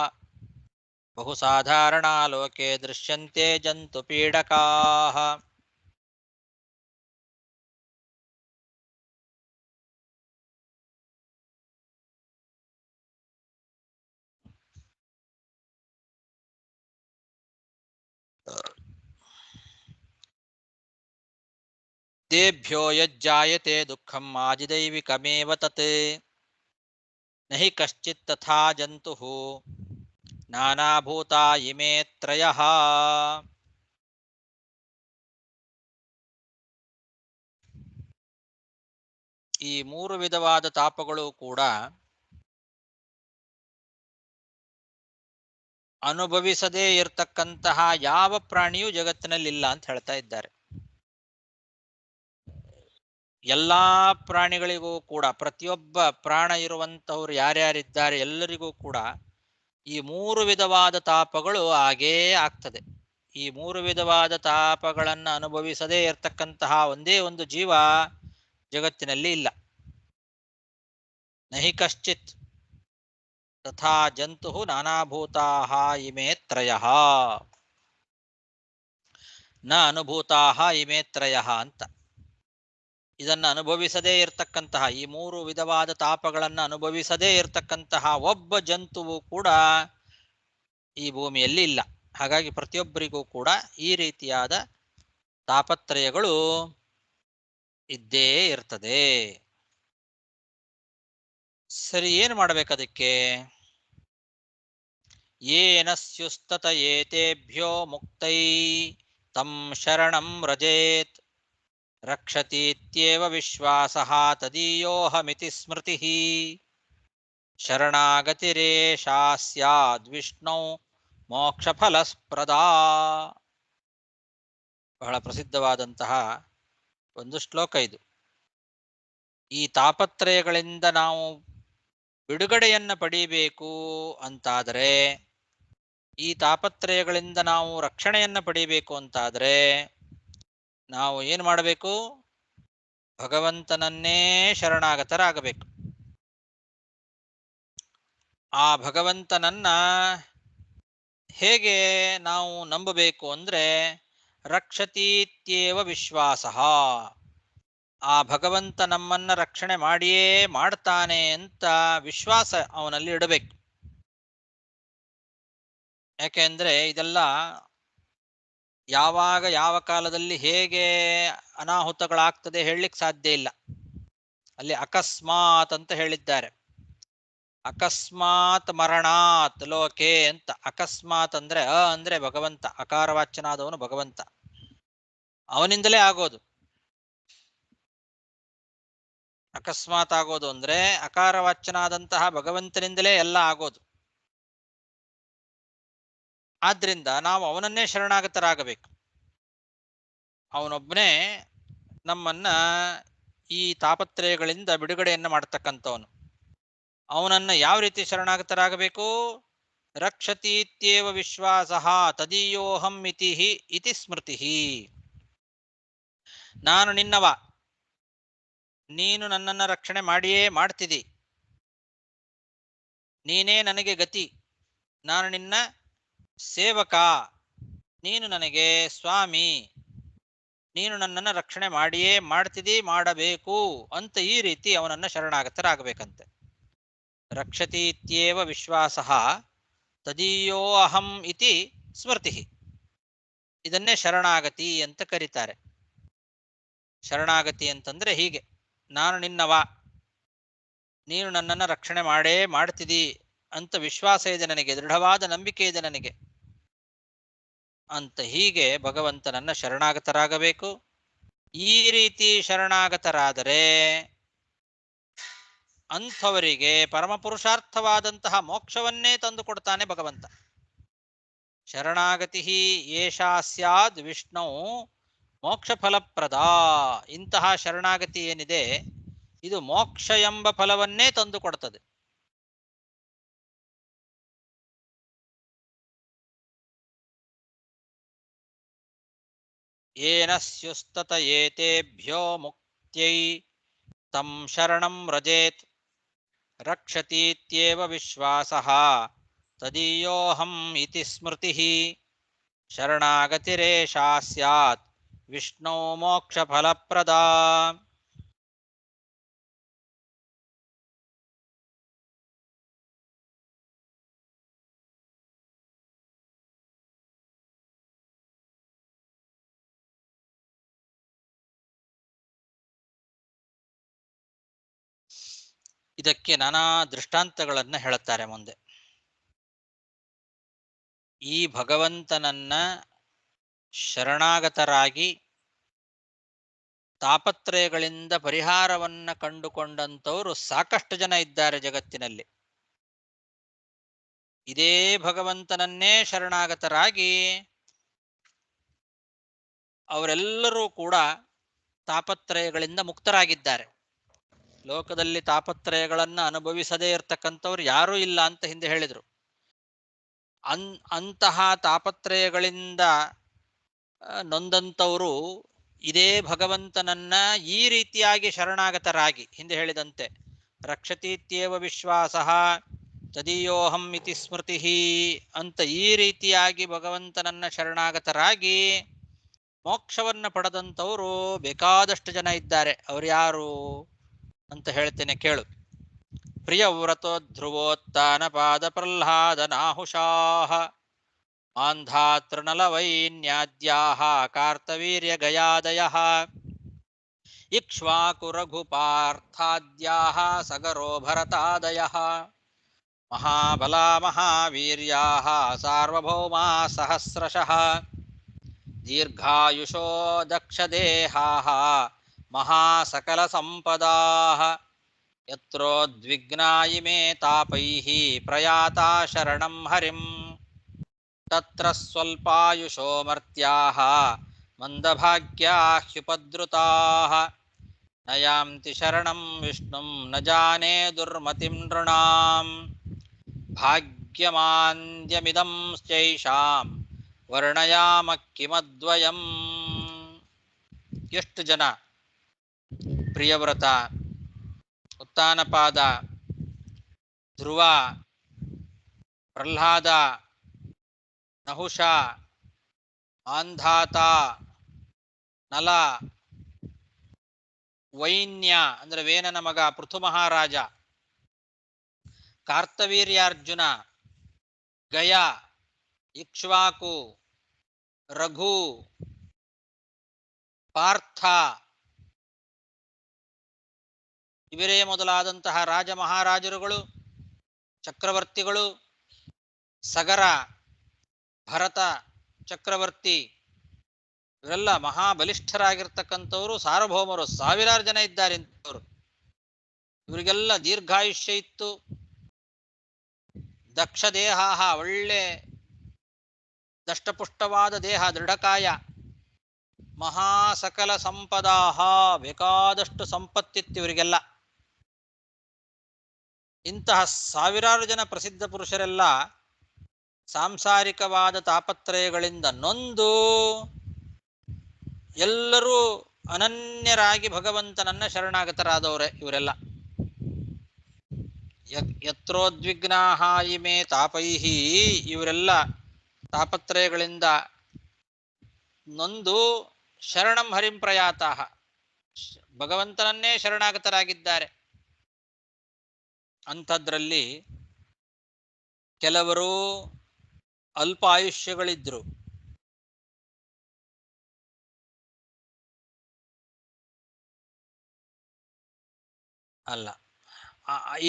ಬಹು ಸಾಧಾರಣಾ ಲೋಕೆ ದೃಶ್ಯಂತೆ ಜಂತು ಪೀಡಕಾಃ. ತೇಭ್ಯೋ ಯಜ್ಜಾಯತೆ ದುಃಖಂ ಆದಿದೈವಿಕಮೇವ ತತ್ ನ ಹಿ ಕಶ್ಚಿತ್ ತಥಾ ಜಂತುಃ ನಾನಾಭೂತಾ ಇಮೇ ತ್ರಯಃ. ಈ ಮೂರು ವಿಧವಾದ ತಾಪಗಳು ಕೂಡ ಅನುಭವಿಸದೇ ಇರತಕ್ಕಂತಹ ಯಾವ ಪ್ರಾಣಿಯೂ ಜಗತ್ತಿನಲ್ಲಿ ಇಲ್ಲ ಅಂತ ಹೇಳ್ತಾ ಇದ್ದಾರೆ. ಎಲ್ಲಾ ಪ್ರಾಣಿಗಳಿಗೂ ಕೂಡ, ಪ್ರತಿಯೊಬ್ಬ ಪ್ರಾಣ ಇರುವಂತಹವ್ರು ಯಾರ್ಯಾರಿದ್ದಾರೆ ಎಲ್ಲರಿಗೂ ಕೂಡ ಈ ಮೂರು ವಿಧವಾದ ತಾಪಗಳು ಆಗೇ ಆಗ್ತದೆ. ಈ ಮೂರು ವಿಧವಾದ ತಾಪಗಳನ್ನು ಅನುಭವಿಸದೇ ಇರತಕ್ಕಂತಹ ಒಂದೇ ಒಂದು ಜೀವ ಜಗತ್ತಿನಲ್ಲಿ ಇಲ್ಲ. ನಹಿ ಕಶ್ಚಿತ್ ತಥಾ ಜಂತು ನಾನಾಭೂತಾಃ ಇಮೇ ತ್ರಯಃ. ನ ಅನುಭೂತಾಃ ಇಮೇ ತ್ರಯಃ ಅಂತ. ಇದನ್ನು ಅನುಭವಿಸದೇ ಇರತಕ್ಕಂತಹ, ಈ ಮೂರು ವಿಧವಾದ ತಾಪಗಳನ್ನು ಅನುಭವಿಸದೇ ಇರತಕ್ಕಂತಹ ಒಬ್ಬ ಜಂತುವು ಕೂಡ ಈ ಭೂಮಿಯಲ್ಲಿ ಇಲ್ಲ. ಹಾಗಾಗಿ ಪ್ರತಿಯೊಬ್ಬರಿಗೂ ಕೂಡ ಈ ರೀತಿಯಾದ ತಾಪತ್ರಯಗಳು ಇದ್ದೇ ಇರ್ತದೆ. ಸರಿ, ಏನು ಮಾಡಬೇಕದಕ್ಕೆ? ಯೇನ ಸ್ಯುಸ್ತತ ಏತೇಭ್ಯೋ ಮುಕ್ತೈ ತಂ ಶರಣಂ ವ್ರಜೇತ್ ರಕ್ಷತೀತ್ಯೇವ ವಿಶ್ವಾಸಃ ತದೀಯೋಹಮಿತಿ ಸ್ಮೃತಿಃ ಶರಣಾಗತಿರೇಷಾ ಸ್ಯಾದ್ವಿಷ್ಣೌ ಮೋಕ್ಷಫಲಸ್ಪ್ರದಾ. ಬಹಳ ಪ್ರಸಿದ್ಧವಾದಂತಹ ಒಂದು ಶ್ಲೋಕ ಇದು. ಈ ತಾಪತ್ರಯಗಳಿಂದ ನಾವು ಬಿಡುಗಡೆಯನ್ನು ಪಡೀಬೇಕು ಅಂತಾದರೆ, ಈ ತಾಪತ್ರಯಗಳಿಂದ ನಾವು ರಕ್ಷಣೆಯನ್ನು ಪಡೀಬೇಕು ಅಂತಾದರೆ ನಾವು ಏನು ಮಾಡಬೇಕು? ಭಗವಂತನನ್ನೇ ಶರಣಾಗತರಾಗಬೇಕು. ಆ ಭಗವಂತನನ್ನ ಹೇಗೆ ನಾವು ನಂಬಬೇಕು ಅಂದರೆ, ರಕ್ಷತೀತ್ಯೇವ ವಿಶ್ವಾಸಃ. ಆ ಭಗವಂತ ನಮ್ಮನ್ನ ರಕ್ಷಣೆ ಮಾಡಿಯೇ ಮಾಡ್ತಾನೆ ಅಂತ ವಿಶ್ವಾಸ ಅವನಲ್ಲಿ ಇಡಬೇಕು. ಯಾಕೆಂದ್ರೆ ಇದೆಲ್ಲ ಯಾವಾಗ ಯಾವ ಕಾಲದಲ್ಲಿ ಹೇಗೆ ಅನಾಹುತಗಳಾಗ್ತದೆ ಹೇಳಲಿಕ್ಕೆ ಸಾಧ್ಯ ಇಲ್ಲ. ಅಲ್ಲಿ ಅಕಸ್ಮಾತ್ ಅಂತ ಹೇಳಿದ್ದಾರೆ. ಅಕಸ್ಮಾತ್ ಮರಣಾತ್ ಲೋಕೆ ಅಂತ. ಅಕಸ್ಮಾತ್ ಅಂದ್ರೆ ಅಂದ್ರೆ ಭಗವಂತ, ಅಕಾರವಾಚ್ಯನಾದವನು ಭಗವಂತ, ಅವನಿಂದಲೇ ಆಗೋದು. ಅಕಸ್ಮಾತ್ ಆಗೋದು ಅಂದ್ರೆ ಅಕಾರವಾಚ್ಯನಾದಂತಹ ಭಗವಂತನಿಂದಲೇ ಎಲ್ಲ ಆಗೋದು. ಆದ್ರಿಂದ ನಾವು ಅವನನ್ನೇ ಶರಣಾಗತರಾಗಬೇಕು. ಅವನೊಬ್ಬನೇ ನಮ್ಮನ್ನ ಈ ತಾಪತ್ರಯಗಳಿಂದ ಬಿಡುಗಡೆಯನ್ನ ಮಾಡ್ತಕ್ಕಂಥವನು. ಅವನನ್ನ ಯಾವ ರೀತಿ ಶರಣಾಗತರಾಗಬೇಕು? ರಕ್ಷತೀತ್ಯೇವ ವಿಶ್ವಾಸಃ ತದೀಯೋಹಂ ಇತಿ ಸ್ಮೃತಿ. ನಾನು ನಿನ್ನವ, ನೀನು ನನ್ನನ್ನು ರಕ್ಷಣೆ ಮಾಡಿಯೇ ಮಾಡ್ತಿದಿ, ನೀನೇ ನನಗೆ ಗತಿ, ನಾನು ನಿನ್ನ ಸೇವಕ, ನೀನು ನನಗೆ ಸ್ವಾಮಿ, ನೀನು ನನ್ನನ್ನು ರಕ್ಷಣೆ ಮಾಡಿಯೇ ಮಾಡ್ತಿದಿ, ಮಾಡಬೇಕು ಅಂತ ಈ ರೀತಿ ಅವನನ್ನು ಶರಣಾಗತರಾಗಬೇಕಂತೆ. ರಕ್ಷತೀತ್ಯೇವ ವಿಶ್ವಾಸಃ ತದೀಯೋ ಅಹಂ ಇತಿ ಸ್ಮೃತಿ. ಇದನ್ನೇ ಶರಣಾಗತಿ ಅಂತ ಕರೀತಾರೆ. ಶರಣಾಗತಿ ಅಂತಂದ್ರೆ ಹೀಗೆ, ನಾನು ನಿನ್ನವ, ನೀನು ನನ್ನನ್ನು ರಕ್ಷಣೆ ಮಾಡೇ ಮಾಡ್ತಿದಿ ಅಂತ ವಿಶ್ವಾಸ ಇದೆ ನನಗೆ, ದೃಢವಾದ ನಂಬಿಕೆ ಇದೆ ನನಗೆ ಅಂತ ಹೀಗೆ ಭಗವಂತನನ್ನ ಶರಣಾಗತರಾಗಬೇಕು. ಈ ರೀತಿ ಶರಣಾಗತರಾದರೆ ಅಂಥವರಿಗೆ ಪರಮಪುರುಷಾರ್ಥವಾದಂತಹ ಮೋಕ್ಷವನ್ನೇ ತಂದು ಕೊಡ್ತಾನೆ ಭಗವಂತ. ಶರಣಾಗತಿ ಏಷಾ ಸ್ಯಾದ್ ವಿಷ್ಣು ಮೋಕ್ಷ ಫಲಪ್ರದ. ಇಂತಹ ಶರಣಾಗತಿ ಏನಿದೆ ಇದು ಮೋಕ್ಷ ಎಂಬ ಫಲವನ್ನೇ ತಂದು ಕೊಡ್ತದೆ. ಯೇನ ಸ್ಯುಸ್ತತ ಏತೇಭ್ಯೋ ಮುಕ್ತ್ಯೈ ತಂ ಶರಣಂ ವ್ರಜೇತ್ ರಕ್ಷತೀತ್ಯೇವ ವಿಶ್ವಾಸಃ ತದೀಯೋಹಂ ಇತಿ ಸ್ಮೃತಿಃ. ಶರಣಾಗತಿರೇಷಾ ಸ್ಯಾತ್ ವಿಷ್ಣೋ ಮೋಕ್ಷ ಫಲಪ್ರದ. ಇದಕ್ಕೆ ನಾನಾ ದೃಷ್ಟಾಂತಗಳನ್ನು ಹೇಳುತ್ತಾರೆ ಮುಂದೆ. ಈ ಭಗವಂತನನ್ನ ಶರಣಾಗತರಾಗಿ ತಾಪತ್ರಯಗಳಿಂದ ಪರಿಹಾರವನ್ನ ಕಂಡುಕೊಂಡಂಥವರು ಸಾಕಷ್ಟು ಜನ ಇದ್ದಾರೆ ಜಗತ್ತಿನಲ್ಲಿ. ಇದೇ ಭಗವಂತನನ್ನೇ ಶರಣಾಗತರಾಗಿ ಅವರೆಲ್ಲರೂ ಕೂಡ ತಾಪತ್ರಯಗಳಿಂದ ಮುಕ್ತರಾಗಿದ್ದಾರೆ. ಲೋಕದಲ್ಲಿ ತಾಪತ್ರಯಗಳನ್ನ ಅನುಭವಿಸದೇ ಇರತಕ್ಕಂಥವ್ರು ಯಾರೂ ಇಲ್ಲ ಅಂತ ಹಿಂದೆ ಹೇಳಿದರು. ಅಂತಹ ತಾಪತ್ರಯಗಳಿಂದ ನೊಂದಂಥವರು ಇದೇ ಭಗವಂತನನ್ನ ಈ ರೀತಿಯಾಗಿ ಶರಣಾಗತರಾಗಿ ಹಿಂದೆ ಹೇಳಿದಂತೆ ರಕ್ಷತೀತ್ಯೇವ ವಿಶ್ವಾಸಃ ತದೀಯೋಹಂ ಇತಿ ಸ್ಮೃತಿ ಅಂತ ಈ ರೀತಿಯಾಗಿ ಭಗವಂತನನ್ನ ಶರಣಾಗತರಾಗಿ ಮೋಕ್ಷವನ್ನ ಪಡೆದಂಥವರು ಬೇಕಾದಷ್ಟು ಜನ ಇದ್ದಾರೆ. ಅವ್ರು ಯಾರು ಅಂತ ಹೇಳ್ತೇನೆ ಕೇಳು. ಪ್ರಿಯವ್ರತೋ ಧ್ರುವೋತ್ಥಾನ ಪಾದ ಪ್ರಹ್ಲಾದ ನಾಹುಷಾಃ ಆಂಧಾತೃನಲವೈನ್ಯಾದ್ಯಾಃ ಕಾರ್ತವೀರ್ಯ ಗಯಾದಯಃ ಇಕ್ಷ್ವಾಕು ರಘುಪಾರ್ಥಾದ್ಯಾಃ ಸಗರೋ ಭರತಾದಯಃ ಮಹಾಬಲಾ ಮಹಾವೀರ್ಯಾಃ ಸಾರ್ವಭೌಮಾ ಸಹಸ್ರಶಃ ದೀರ್ಘಾಯುಷೋ ದಕ್ಷದೇಹಾಃ ಮಹಾಸಕಲ ಸಂಪದಾಃ ಯತ್ರೋದ್ವಿಗ್ನಾಯಿಮೇ ತಾಪೈಃ ಪ್ರಯಾತಾ ಶರಣಂ ಹರಿಂ ತತ್ರ ಸ್ವಲ್ಪಾಯುಷೋ ಮರ್ತ್ಯಾಃ ಮಂದಭಾಗ್ಯಾಃ ಹ್ಯುಪದ್ರುತಾಃ ನ ಯಾಂತಿ ಶರಣಂ ವಿಷ್ಣುಂ ನ ಜಾನೇ ದುರ್ಮತಿಂ ನೃಣಾಂ ಭಾಗ್ಯಮಾಂದ್ಯಮಿದಂ ಚೈಷಾಂ ವರ್ಣಯಾಮ ಕಿಮದ್ವಯಂ. ಎಷ್ಟು ಜನ ಪ್ರಿಯವ್ರತ, ಉತ್ಥಾನಪಾದ, ಧ್ರುವ, ಪ್ರಹ್ಲಾದ, ನಹುಷ, ಆಂಧಾತ, ನಲ, ವೈನ್ಯ ಅಂದ್ರೆ ವೇನನ ಮಗ ಪೃಥು ಮಹಾರಾಜ, ಕಾರ್ತವೀರ್ಯಾರ್ಜುನ, ಗಯ, ಇಕ್ಷ್ವಾಕು, ರಘು, ಪಾರ್ಥ ಇವರೇ ಮೊದಲಾದಂತಹ ರಾಜ ಮಹಾರಾಜರುಗಳು, ಚಕ್ರವರ್ತಿಗಳು, ಸಗರ, ಭರತ ಚಕ್ರವರ್ತಿ ಇವರೆಲ್ಲ ಮಹಾಬಲಿಷ್ಠರಾಗಿರ್ತಕ್ಕಂಥವರು, ಸಾರ್ವಭೌಮರು ಸಾವಿರಾರು ಜನ ಇದ್ದಾರೆ ಇಂಥವರು. ಇವರಿಗೆಲ್ಲ ದೀರ್ಘಾಯುಷ್ಯ ಇತ್ತು, ದಕ್ಷ ದೇಹ, ಒಳ್ಳೆ ದಷ್ಟಪುಷ್ಟವಾದ ದೇಹ, ದೃಢಕಾಯ, ಮಹಾಸಕಲ ಸಂಪದಾಹ, ಬೇಕಾದಷ್ಟು ಸಂಪತ್ತಿತ್ತು ಇವರಿಗೆಲ್ಲ. ಇಂತಹ ಸಾವಿರಾರು ಜನ ಪ್ರಸಿದ್ಧ ಪುರುಷರೆಲ್ಲ ಸಾಂಸಾರಿಕವಾದ ತಾಪತ್ರಯಗಳಿಂದ ನೊಂದು ಎಲ್ಲರೂ ಅನನ್ಯರಾಗಿ ಭಗವಂತನನ್ನ ಶರಣಾಗತರಾದವರೇ ಇವರೆಲ್ಲ. ಯತ್ರೋದ್ವಿಗ್ನಾಹ ಇಮೇ ತಾಪೈಹಿ, ಇವರೆಲ್ಲ ತಾಪತ್ರಯಗಳಿಂದ ನೊಂದು ಶರಣಂ ಹರಿಂ ಪ್ರಯಾತಾಹ, ಭಗವಂತನನ್ನೇ ಶರಣಾಗತರಾಗಿದ್ದಾರೆ. ಅಂಥದ್ರಲ್ಲಿ ಕೆಲವರು ಅಲ್ಪ ಆಯುಷ್ಯಗಳಿದ್ರು, ಅಲ್ಲ,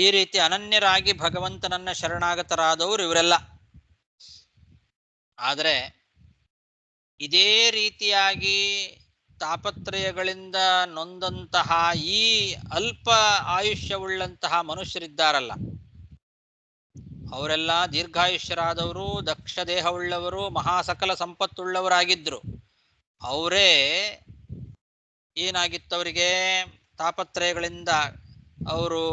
ಈ ರೀತಿ ಅನನ್ಯರಾಗಿ ಭಗವಂತನನ್ನ ಶರಣಾಗತರಾದವರು ಇವರೆಲ್ಲ. ಆದರೆ ಇದೇ ರೀತಿಯಾಗಿ ತಾಪತ್ರಯಗಳಿಂದ ನೊಂದಂತಹ ಈ ಅಲ್ಪ ಆಯುಷ್ಯವುಳ್ಳಂತಹ ಮನುಷ್ಯರಿದ್ದಾರಲ್ಲ, ಅವರೆಲ್ಲ ದೀರ್ಘಾಯುಷ್ಯರಾದವರು, ದಕ್ಷ ದೇಹವುಳ್ಳವರು, ಮಹಾಸಕಲ ಸಂಪತ್ತುಳ್ಳವರಾಗಿದ್ರು. ಅವರೇ ಏನಾಗಿತ್ತವರಿಗೆ, ತಾಪತ್ರಯಗಳಿಂದ ಅವರು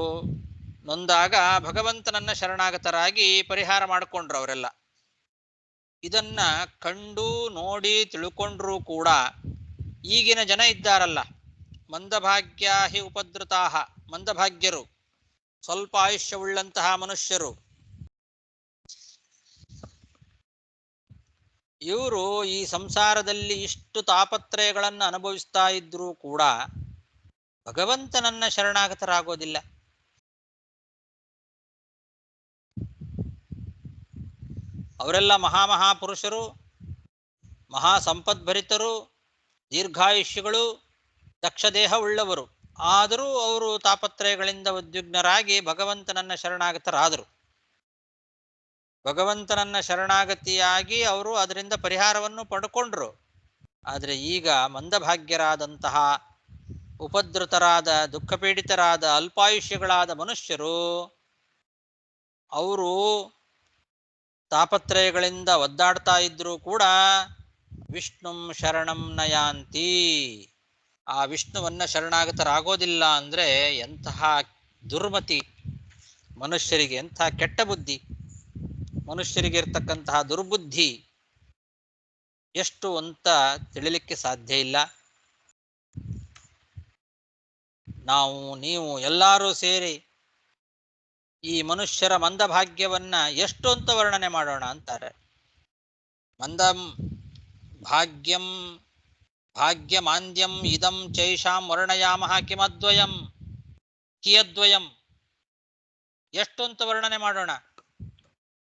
ನೊಂದಾಗ ಭಗವಂತನನ್ನ ಶರಣಾಗತರಾಗಿ ಪರಿಹಾರ ಮಾಡಿಕೊಂಡ್ರು ಅವರೆಲ್ಲ. ಇದನ್ನ ಕಂಡು ನೋಡಿ ತಿಳ್ಕೊಂಡ್ರೂ ಕೂಡ ಈಗಿನ ಜನ ಇದ್ದಾರಲ್ಲ, ಮಂದಭಾಗ್ಯ ಹಿ ಉಪದ್ರತಾಹ, ಮಂದಭಾಗ್ಯರು, ಸ್ವಲ್ಪ ಆಯುಷ್ಯವುಳ್ಳಂತಹ ಮನುಷ್ಯರು, ಇವರು ಈ ಸಂಸಾರದಲ್ಲಿ ಇಷ್ಟು ತಾಪತ್ರಯಗಳನ್ನು ಅನುಭವಿಸ್ತಾ ಇದ್ರೂ ಕೂಡ ಭಗವಂತನನ್ನ ಶರಣಾಗತರಾಗೋದಿಲ್ಲ. ಅವರೆಲ್ಲ ಮಹಾಪುರುಷರು, ಮಹಾ ಸಂಪದ್ಭರಿತರು, ದೀರ್ಘಾಯುಷ್ಯಗಳು, ದಕ್ಷ ದೇಹ ಉಳ್ಳವರು. ಆದರೂ ಅವರು ತಾಪತ್ರಯಗಳಿಂದ ಉದ್ವಿಗ್ನರಾಗಿ ಭಗವಂತನನ್ನ ಶರಣಾಗತರಾದರು. ಭಗವಂತನನ್ನ ಶರಣಾಗತಿಯಾಗಿ ಅವರು ಅದರಿಂದ ಪರಿಹಾರವನ್ನು ಪಡ್ಕೊಂಡ್ರು. ಆದರೆ ಈಗ ಮಂದಭಾಗ್ಯರಾದಂತಹ, ಉಪದ್ರುತರಾದ, ದುಃಖಪೀಡಿತರಾದ, ಅಲ್ಪಾಯುಷ್ಯಗಳಾದ ಮನುಷ್ಯರು, ಅವರು ತಾಪತ್ರಯಗಳಿಂದ ಒದ್ದಾಡ್ತಾ ಇದ್ರೂ ಕೂಡ ವಿಷ್ಣುಂ ಶರಣಂ ನಯಾಂತಿ, ಆ ವಿಷ್ಣುವನ್ನ ಶರಣಾಗತರಾಗೋದಿಲ್ಲ ಅಂದ್ರೆ ಎಂತಹ ದುರ್ಮತಿ ಮನುಷ್ಯರಿಗೆ, ಎಂತಹ ಕೆಟ್ಟ ಬುದ್ಧಿ ಮನುಷ್ಯರಿಗೆ ಇರ್ತಕ್ಕಂತಹ ದುರ್ಬುದ್ಧಿ ಎಷ್ಟು ಅಂತ ತಿಳಿಲಿಕ್ಕೆ ಸಾಧ್ಯ ಇಲ್ಲ. ನಾವು ನೀವು ಎಲ್ಲರೂ ಸೇರಿ ಈ ಮನುಷ್ಯರ ಮಂದಭಾಗ್ಯವನ್ನ ಎಷ್ಟು ಅಂತ ವರ್ಣನೆ ಮಾಡೋಣ ಅಂತಾರೆ. ಮಂದಂ ಭಾಗ್ಯಂ ಭಾಗ್ಯಮಾಂದ್ಯಂ ಇದಂ ಚೈಷಾಂ ವರ್ಣಯಾಮಃ ಕಿಮದ್ವಯಂ ಕಿಯದ್ವಯಂ, ಎಷ್ಟು ಅಂತ ವರ್ಣನೆ ಮಾಡೋಣ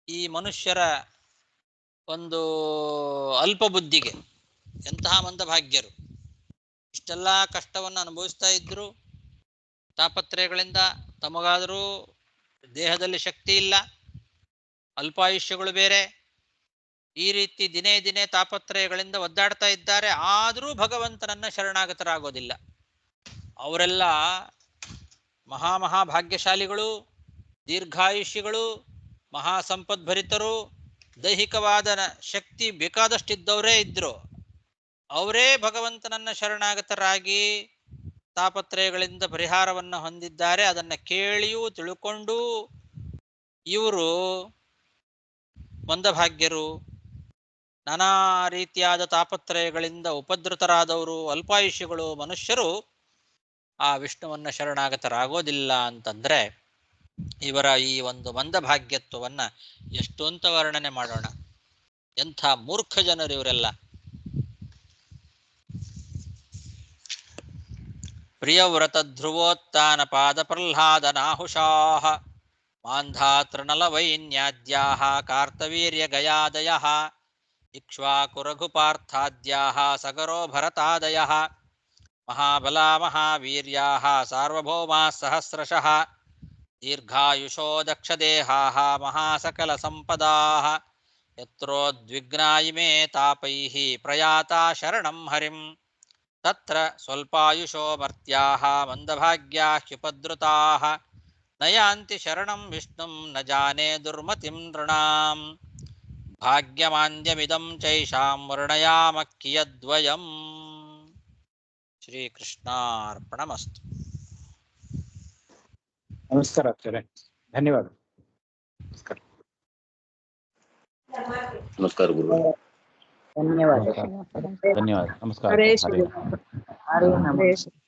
ಈ ಮನುಷ್ಯರ ಒಂದು ಅಲ್ಪ ಬುದ್ಧಿಗೆ. ಎಂತಹ ಮಂದಭಾಗ್ಯರು, ಇಷ್ಟೆಲ್ಲ ಕಷ್ಟವನ್ನು ಅನುಭವಿಸ್ತಾ ಇದ್ರು ತಾಪತ್ರಯಗಳಿಂದ, ತಮಗಾದರೂ ದೇಹದಲ್ಲಿ ಶಕ್ತಿ ಇಲ್ಲ, ಅಲ್ಪಾಯುಷ್ಯಗಳು ಬೇರೆ, ಈ ರೀತಿ ದಿನೇ ದಿನೇ ತಾಪತ್ರಯಗಳಿಂದ ಒದ್ದಾಡ್ತಾ ಇದ್ದಾರೆ. ಆದರೂ ಭಗವಂತನನ್ನ ಶರಣಾಗತರಾಗೋದಿಲ್ಲ. ಅವರೆಲ್ಲ ಮಹಾಭಾಗ್ಯಶಾಲಿಗಳು, ದೀರ್ಘಾಯುಷ್ಯಗಳು, ಮಹಾ ಸಂಪದ್ಭರಿತರು, ದೈಹಿಕವಾದ ಶಕ್ತಿ ಬೇಕಾದಷ್ಟಿದ್ದವರೇ ಇದ್ರು. ಅವರೇ ಭಗವಂತನನ್ನ ಶರಣಾಗತರಾಗಿ ತಾಪತ್ರಯಗಳಿಂದ ಪರಿಹಾರವನ್ನು ಹೊಂದಿದ್ದಾರೆ. ಅದನ್ನು ಕೇಳಿಯೂ ತಿಳ್ಕೊಂಡು ಇವರು ಮಂದಭಾಗ್ಯರು, ನಾನಾ ರೀತಿಯಾದ ತಾಪತ್ರಯಗಳಿಂದ ಉಪದ್ರುತರಾದವರು, ಅಲ್ಪಾಯುಷ್ಯಗಳು ಮನುಷ್ಯರು ಆ ವಿಷ್ಣುವನ್ನ ಶರಣಾಗತರಾಗೋದಿಲ್ಲ ಅಂತಂದ್ರೆ ಇವರ ಈ ಒಂದು ಮಂದಭಾಗ್ಯತ್ವವನ್ನ ಎಷ್ಟು ಅಂತ ವರ್ಣನೆ ಮಾಡೋಣ. ಎಂಥ ಮೂರ್ಖ ಜನರು ಇವರೆಲ್ಲ. ಪ್ರಿಯವ್ರತ ಧ್ರುವೋತ್ಥಾನ ಪಾದ ಪ್ರಹ್ಲಾದ ನಾಹುಷಾಃ ಮಾಂಧಾತೃಣಲ ವೈನ್ಯಾದ್ಯಾಃ ಕಾರ್ತವೀರ್ಯ ಗಯಾದಯಃ ಇಕ್ಷ್ವಾಕುರಘುಪಾರ್ಥಾದ್ಯಾಃ ಸಗರೋ ಭರತಾದಯಃ ಮಹಾಬಲಾ ಮಹಾವೀರ್ಯಾಃ ಸಾರ್ವಭೌಮಾಃ ಸಹಸ್ರಶಃ ದೀರ್ಘಾಯುಷೋ ದಕ್ಷದೇಹಾಃ ಮಹಾಸಕಲ ಸಂಪದಾಃ ಯತ್ರೋದ್ವಿಗ್ನಾ ಇಮೇ ತಾಪೈಃ ಪ್ರಯಾತಾ ಶರಣಂ ಹರಿಂ ತತ್ರ ಸ್ವಲ್ಪಾಯುಷೋ ಮರ್ತ್ಯಾಃ ಮಂದಭಾಗ್ಯಾಃ ಹ್ಯುಪದ್ರುತಾಃ ನ ಯಾಂತಿ ಶರಣಂ ವಿಷ್ಣುಂ ನ ಜಾನೇ ದುರ್ಮತಿಂ ನೃಣಾಂ ಭಾಗ್ಯಮಾಂದ್ಯಮಿದಂ ಚೈಷಾಂ ವರ್ಣಯಾಮ ಕಿಯದ್ವಯಂ. ಶ್ರೀಕೃಷ್ಣಾರ್ಪಣಮಸ್ತು. ನಮಸ್ಕಾರ ಆಚಾರ್ಯ, ಧನ್ಯವಾದ. ನಮಸ್ಕಾರ ಗುರು. ಧನ್ಯವಾದ. ಧನ್ಯವಾದ. ಧನ್ಯವಾದ. ನಮಸ್ಕಾರ. ಹರೇ ಹರೇ ಶ್ರೀ ನಮಃ. ಹರೇ ನಮಃ.